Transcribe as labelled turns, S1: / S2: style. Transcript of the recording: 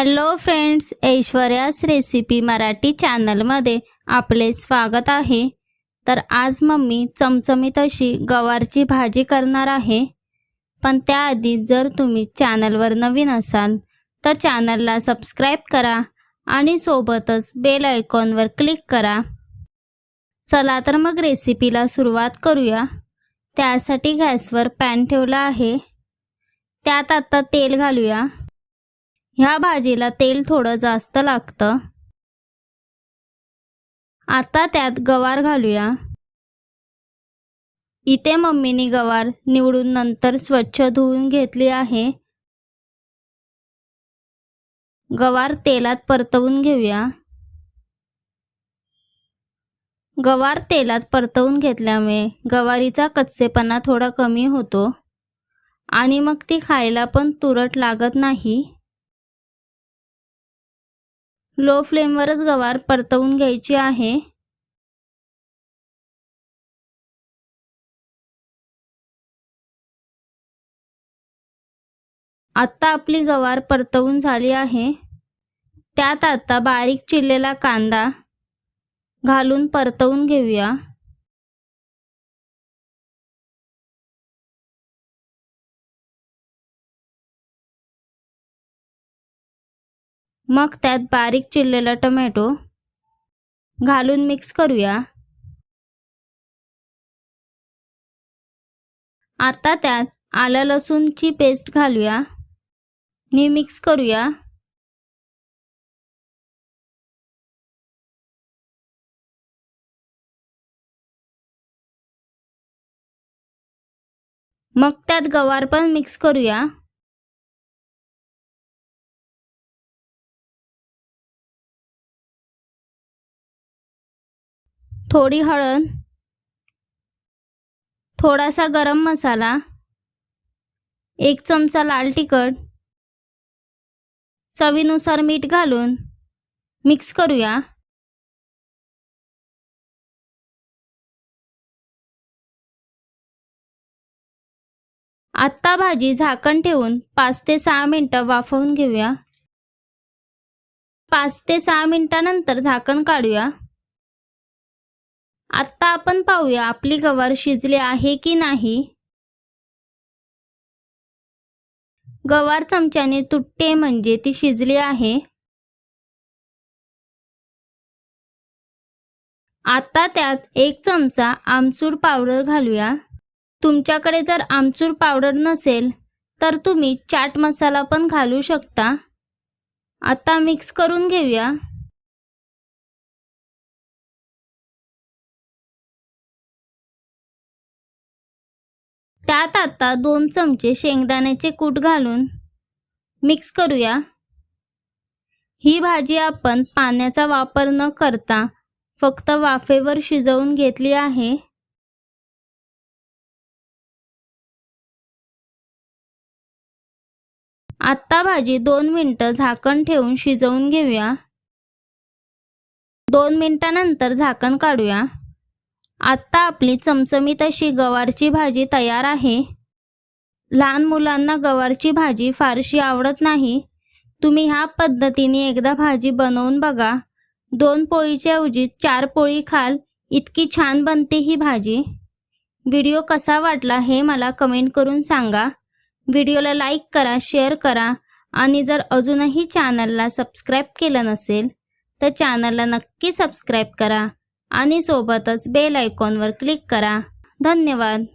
S1: Hello friends, ऐश्वर्यास recipe Marathi चॅनलमध्ये आपले स्वागत आहे। तर आज मम्मी चमचमीत अशी गवारची भाजी करणार आहे। पण त्याआधी जर तुम्ही चॅनलवर नवीन असाल तर चॅनलला सबस्क्राइब करा आणि सोबतच बेल आयकॉनवर क्लिक करा। चला तर मग रेसिपीला सुरुवात करूया। त्यासाठी गॅसवर पॅन ठेवला आहे। त्यात आता तेल घालूया। ह्या भाजीला तेल थोडं जास्त लागतं। आता त्यात गवार घालूया। इथे मम्मीनी गवार निवडून नंतर स्वच्छ धुवून घेतली आहे। गवार तेलात परतवून घेऊया। गवार तेलात परतवून घेतल्यामुळे गवारीचा कच्चेपणा थोडा कमी होतो आणि मग ती खायला पण तुरट लागत नाही। लो फ्लेमवरच गवार परतवून घ्यायची आहे। आता आपली गवार परतवून झाली आहे। त्यात आता बारीक चिरलेला कांदा घालून परतवून घेऊया। मग त्यात बारीक चिरलेला टोमॅटो घालून मिक्स करूया। आता त्यात आलं लसूणची पेस्ट घालूया आणि मिक्स करूया। मग त्यात गवार पण मिक्स करूया। थोडी हळद, थोडासा गरम मसाला, 1 चमचा लाल तिखट, चवीनुसार मीठ घालून मिक्स करूया। आता भाजी झाकण ठेवून 5 ते 6 मिनिटं वाफवून घेऊया। 5 ते 6 मिनिटांनंतर झाकण काढूया। आता आपण पाहूया आपली गवार शिजली आहे की नाही। गवार चमच्याने तुटते म्हणजे ती शिजली आहे। आता त्यात 1 चमचा आमचूर पावडर घालूया। तुमच्याकडे जर आमचूर पावडर नसेल तर तुम्ही चाट मसाला पण घालू शकता। आता मिक्स करून घेऊया। त्यात आता 2 चमचे शेंगदाण्याचे कूट घालून मिक्स करूया। ही भाजी आपण पाण्याचा वापर न करता फक्त वाफेवर शिजवून घेतली आहे। आता भाजी 2 मिनिटं झाकण ठेवून शिजवून घेऊया। 2 मिनिटांनंतर झाकण काढूया। आता आपली चमचमीत अशी गवारची भाजी तयार आहे। लहान मुलांना गवारची भाजी फारशी आवडत नाही। तुम्ही ह्या पद्धतीने एकदा भाजी बनवून बघा। 2 पोळीच्या ऐवजी 4 पोळी खाल इतकी छान बनते ही भाजी। व्हिडिओ कसा वाटला हे मला कमेंट करून सांगा। व्हिडिओला लाईक करा, शेअर करा आणि जर अजूनही चॅनलला सबस्क्राइब केलं नसेल तर चॅनलला नक्की सबस्क्राइब करा आणि सोबतच बेल आयकॉनवर क्लिक करा। धन्यवाद।